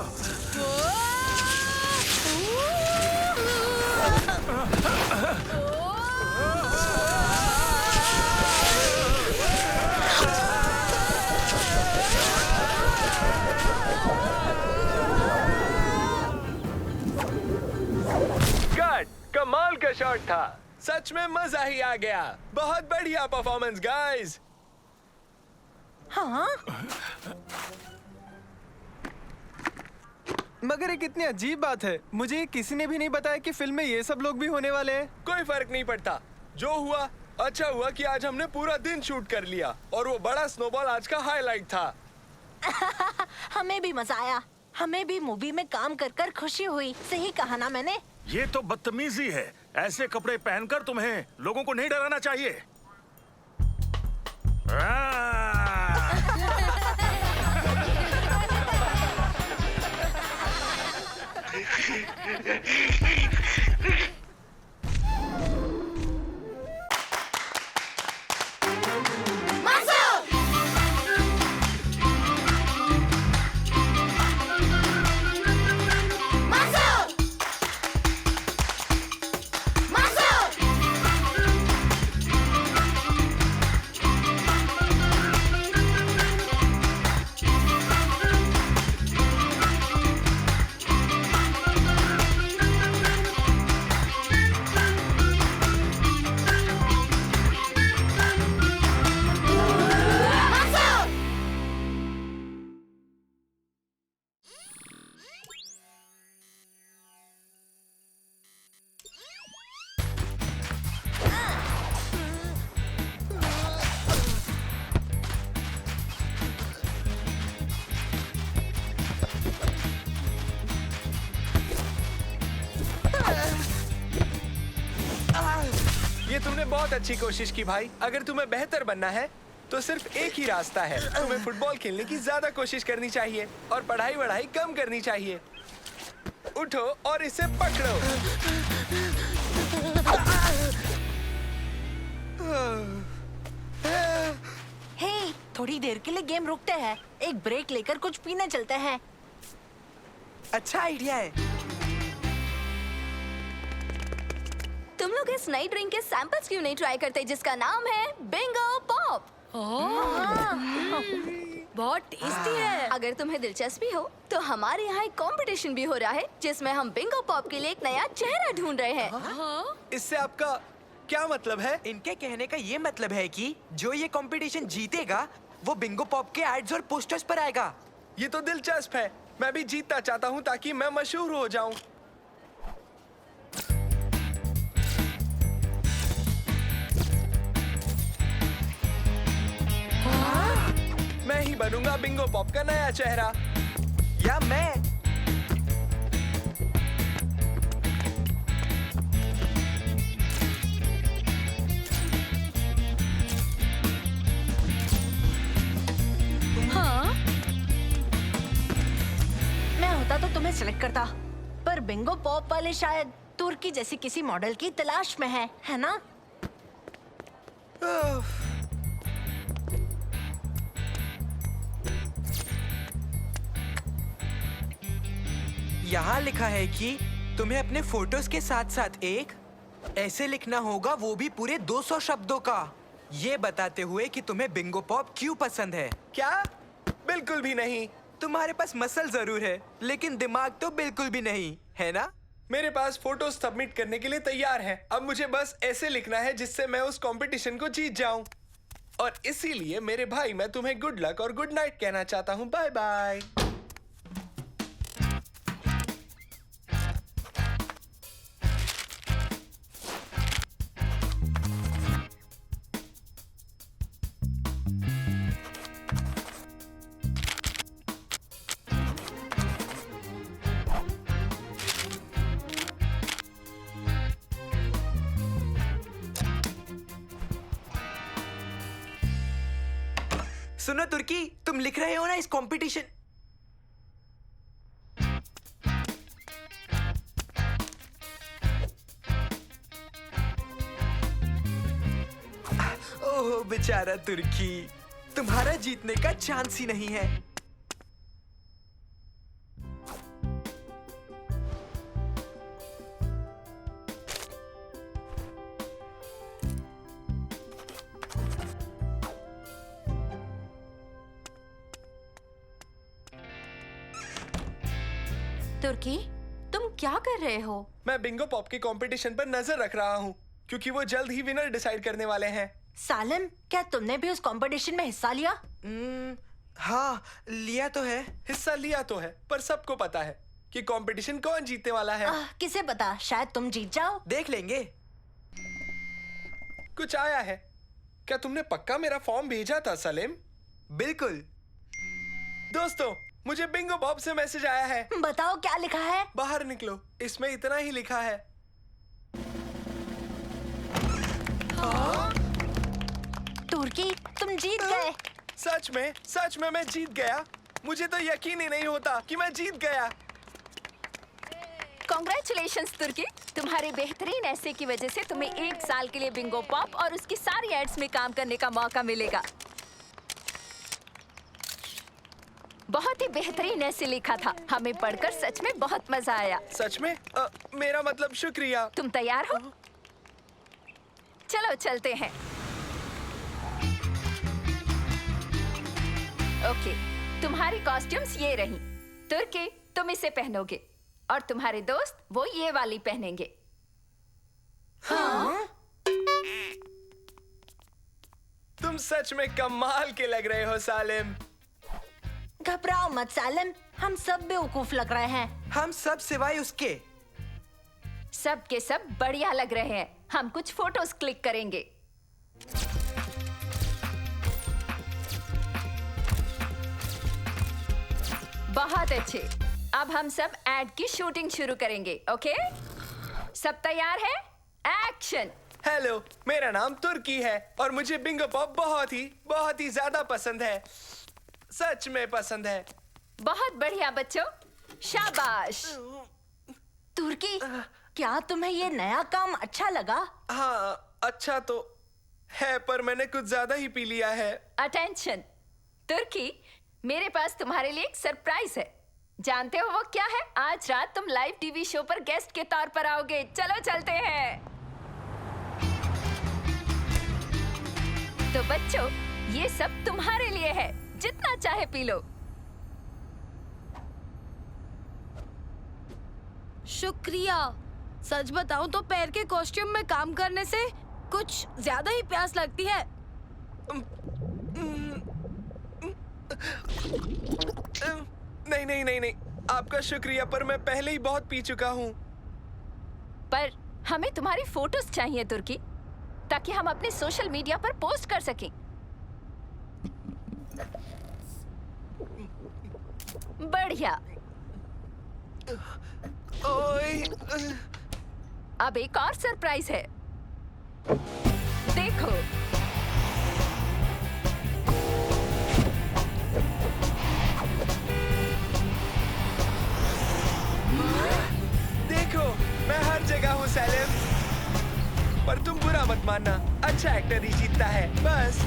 कमाल का शॉट था, सच में मजा ही आ गया। बहुत बढ़िया परफॉर्मेंस गाइस। हाँ? मगर एक इतनी अजीब बात है, मुझे किसी ने भी नहीं बताया कि फिल्म में ये सब लोग भी होने वाले हैं। कोई फर्क नहीं पड़ता, जो हुआ अच्छा हुआ कि आज हमने पूरा दिन शूट कर लिया और वो बड़ा स्नोबॉल आज का हाईलाइट था। हमें भी मजा आया, हमें भी मूवी में काम कर कर खुशी हुई। सही कहा ना मैंने? ये तो बदतमीजी है, ऐसे कपड़े पहनकर तुम्हें लोगों को नहीं डराना चाहिए। तुमने बहुत अच्छी कोशिश की भाई। अगर तुम्हें बेहतर बनना है तो सिर्फ एक ही रास्ता है, तुम्हें फुटबॉल खेलने की ज्यादा कोशिश करनी चाहिए और पढ़ाई कम करनी चाहिए। उठो और इसे पकड़ो। हे, थोड़ी देर के लिए गेम रुकते हैं, एक ब्रेक लेकर कुछ पीने चलते हैं। अच्छा आइडिया है। तुम लोग इस नई ड्रिंक के सैंपल्स क्यों नहीं ट्राई करते जिसका नाम है बिंगो पॉप? बहुत टेस्टी है। अगर तुम्हें दिलचस्पी हो तो हमारे यहाँ एक कंपटीशन भी हो रहा है जिसमें हम बिंगो पॉप के लिए एक नया चेहरा ढूंढ रहे हैं। इससे आपका क्या मतलब है? इनके कहने का ये मतलब है कि जो ये कंपटीशन जीतेगा वो बिंगो पॉप के एड्स और पोस्टर्स पर आएगा। ये तो दिलचस्प है। मैं भी जीतना चाहता हूँ ताकि मैं मशहूर हो जाऊं। मैं ही बनूंगा बिंगो पॉप का नया चेहरा। या मैं। मैं होता तो तुम्हें सिलेक्ट करता, पर बिंगो पॉप वाले शायद तुर्की जैसी किसी मॉडल की तलाश में है ना? यहाँ लिखा है कि तुम्हें अपने फोटोज के साथ साथ एक ऐसे लिखना होगा, वो भी पूरे 200 शब्दों का, ये बताते हुए कि तुम्हें बिंगो पॉप क्यों पसंद है। क्या? बिल्कुल भी नहीं। तुम्हारे पास मसल जरूर है लेकिन दिमाग तो बिल्कुल भी नहीं है ना? मेरे पास फोटो सबमिट करने के लिए तैयार है। अब मुझे बस ऐसे लिखना है जिससे मैं उस कंपटीशन को जीत जाऊं। और इसीलिए मेरे भाई मैं तुम्हें गुड लक और गुड नाइट कहना चाहता हूं। Bye bye. सुनो तुर्की, तुम लिख रहे हो ना इस कंपटीशन। ओह बेचारा तुर्की, तुम्हारा जीतने का चांस ही नहीं है। तुर्की, तुम क्या कर रहे हो? मैं बिंगो पॉप के कंपटीशन पर नजर रख रहा हूँ क्योंकि वो जल्द ही विनर डिसाइड करने वाले हैं। सालिम, क्या तुमने भी उस कंपटीशन में हिस्सा लिया? हाँ, लिया तो है। हिस्सा लिया तो है, पर सबको पता है कि कंपटीशन कौन जीतने वाला है। किसे पता, शायद तुम जीत जाओ। देख लेंगे। कुछ आया है। क्या तुमने पक्का मेरा फॉर्म भेजा था सलीम? बिल्कुल। दोस्तों, मुझे बिंगो पॉप से मैसेज आया है। बताओ क्या लिखा है? बाहर निकलो, इसमें इतना ही लिखा है। तुर्की, तुम जीत गए। सच में मैं जीत गया। मुझे तो यकीन ही नहीं होता कि मैं जीत गया। कॉन्ग्रेचुलेशंस तुर्की, तुम्हारे बेहतरीन ऐसे की वजह से तुम्हें 1 साल के लिए बिंगो पॉप और उसकी सारी एड्स में काम करने का मौका मिलेगा। बहुत ही बेहतरीन ऐसे लिखा था, हमें पढ़कर सच में बहुत मजा आया। सच में? मेरा मतलब शुक्रिया। तुम तैयार हो? चलो चलते हैं। ओके, तुम्हारी कॉस्ट्यूम्स ये रही। तुर्की, तुम इसे पहनोगे और तुम्हारे दोस्त वो ये वाली पहनेंगे। हाँ? तुम सच में कमाल के लग रहे हो सालिम। घबराओ मत सालिम, हम सब बेवकूफ लग रहे हैं। हम सब सिवाय उसके। सब के सब बढ़िया लग रहे हैं। हम कुछ फोटोज क्लिक करेंगे। बहुत अच्छे। अब हम सब एड की शूटिंग शुरू करेंगे। ओके, सब तैयार है? एक्शन। हेलो, मेरा नाम तुर्की है और मुझे बिंगो पॉप बहुत ही ज्यादा पसंद है। सच में पसंद है। बहुत बढ़िया बच्चों, शाबाश। तुर्की, क्या तुम्हें ये नया काम अच्छा लगा? हाँ, अच्छा तो है, पर मैंने कुछ ज्यादा ही पी लिया है। अटेंशन तुर्की, मेरे पास तुम्हारे लिए एक सरप्राइज है। जानते हो वो क्या है? आज रात तुम लाइव टीवी शो पर गेस्ट के तौर पर आओगे। चलो चलते हैं। तो बच्चों, ये सब तुम्हारे लिए है, जितना चाहे पी लो। शुक्रिया। सच बताऊं तो पैर के कॉस्ट्यूम में काम करने से कुछ ज्यादा ही प्यास लगती है। नहीं, आपका शुक्रिया, पर मैं पहले ही बहुत पी चुका हूँ। पर हमें तुम्हारी फोटोज चाहिए तुर्की, ताकि हम अपने सोशल मीडिया पर पोस्ट कर सकें। बढ़िया। अब एक और सरप्राइज है, देखो। देखो, मैं हर जगह हूँ सैलिम। पर तुम बुरा मत मानना, अच्छा एक्टर ही जीतता है, बस।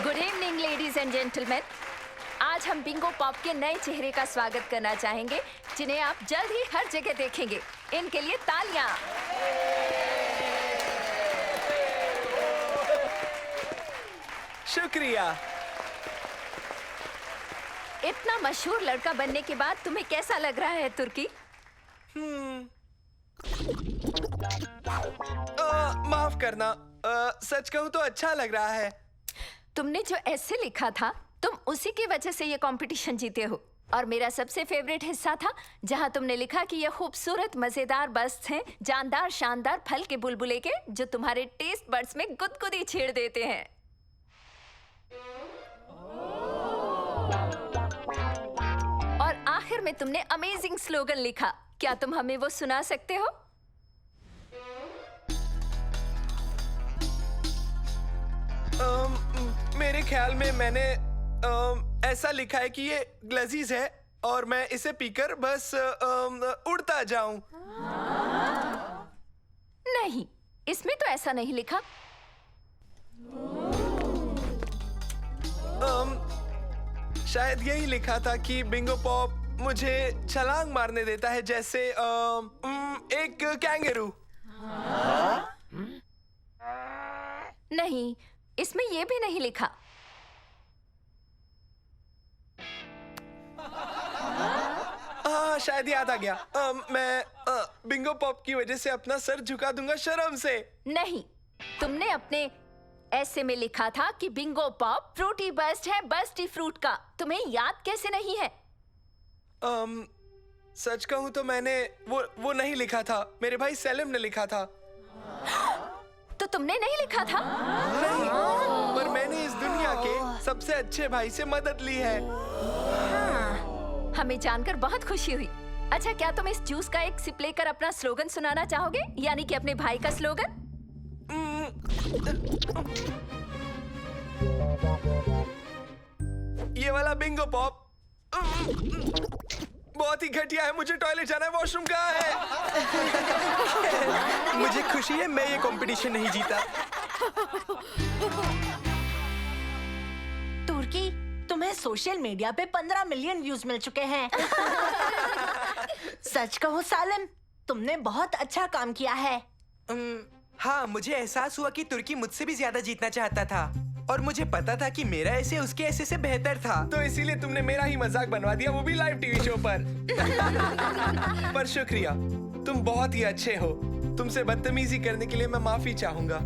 Good evening ladies and gentleman. आज हम बिंगो पॉप के नए चेहरे का स्वागत करना चाहेंगे, जिन्हें आप जल्द ही हर जगह देखेंगे। इनके लिए तालियां। शुक्रिया। इतना मशहूर लड़का बनने के बाद तुम्हें कैसा लग रहा है तुर्की? माफ करना, सच कहूँ तो अच्छा लग रहा है। तुमने जो ऐसे लिखा था, तुम उसी की वजह से ये कंपटीशन जीते हो। और मेरा सबसे फेवरेट हिस्सा था जहां तुमने लिखा कि ये खूबसूरत मजेदार बस्ट हैं, जानदार शानदार फल के बुलबुले के, जो तुम्हारे टेस्ट बड्स में गुदगुदी छेड़ देते हैं। और आखिर में तुमने अमेजिंग स्लोगन लिखा। क्या तुम हमें वो सुना सकते हो? मेरे ख्याल में मैंने ऐसा लिखा है कि ये लजीज है और मैं इसे पीकर बस उड़ता जाऊं। नहीं, इसमें तो ऐसा नहीं लिखा। शायद यही लिखा था कि बिंगो पॉप मुझे छलांग मारने देता है, जैसे एक कैंगरू। नहीं, इसमें ये भी नहीं लिखा। हाँ, शायद याद आ गया। मैं बिंगो पॉप की वजह से अपना सर झुका दूंगा शर्म से। नहीं, तुमने अपने ऐसे में लिखा था कि बिंगो पॉप फ्रूटी बस्ट है, बस्टी फ्रूट का। तुम्हें याद कैसे नहीं है? सच कहूँ तो मैंने वो नहीं लिखा था, मेरे भाई सेलिम ने लिखा था। तो तुमने नहीं लिखा था? नहीं, पर मैंने इस दुनिया के सबसे अच्छे भाई से मदद ली है। हमें जानकर बहुत खुशी हुई। अच्छा, क्या तुम इस जूस का एक सिप लेकर अपना स्लोगन सुनाना चाहोगे, यानी कि अपने भाई का स्लोगन? ये वाला बिंगो पॉप बहुत ही घटिया है। मुझे टॉयलेट जाना है, वॉशरूम कहाँ है? मुझे खुशी है मैं ये कंपटीशन नहीं जीता। तुर्की, तुम्हें सोशल मीडिया पे 15 मिलियन व्यूज मिल चुके हैं। सच कहो सालिम, तुमने बहुत अच्छा काम किया है। हाँ, मुझे एहसास हुआ कि तुर्की मुझसे भी ज्यादा जीतना चाहता था और मुझे पता था कि मेरा ऐसे उसके ऐसे से बेहतर था। तो इसीलिए तुमने मेरा ही मजाक बनवा दिया, वो भी लाइव टीवी शो पर। पर शुक्रिया, तुम बहुत ही अच्छे हो। तुमसे बदतमीजी करने के लिए मैं माफी चाहूंगा।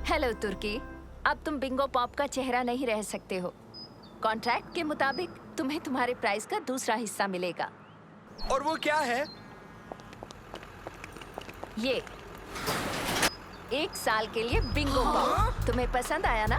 हेलो तुर्की, अब तुम बिंगो पॉप का चेहरा नहीं रह सकते हो। कॉन्ट्रैक्ट के मुताबिक तुम्हें तुम्हारे प्राइस का दूसरा हिस्सा मिलेगा। और वो क्या है? ये 1 साल के लिए बिंगो पॉप। तुम्हें पसंद आया ना?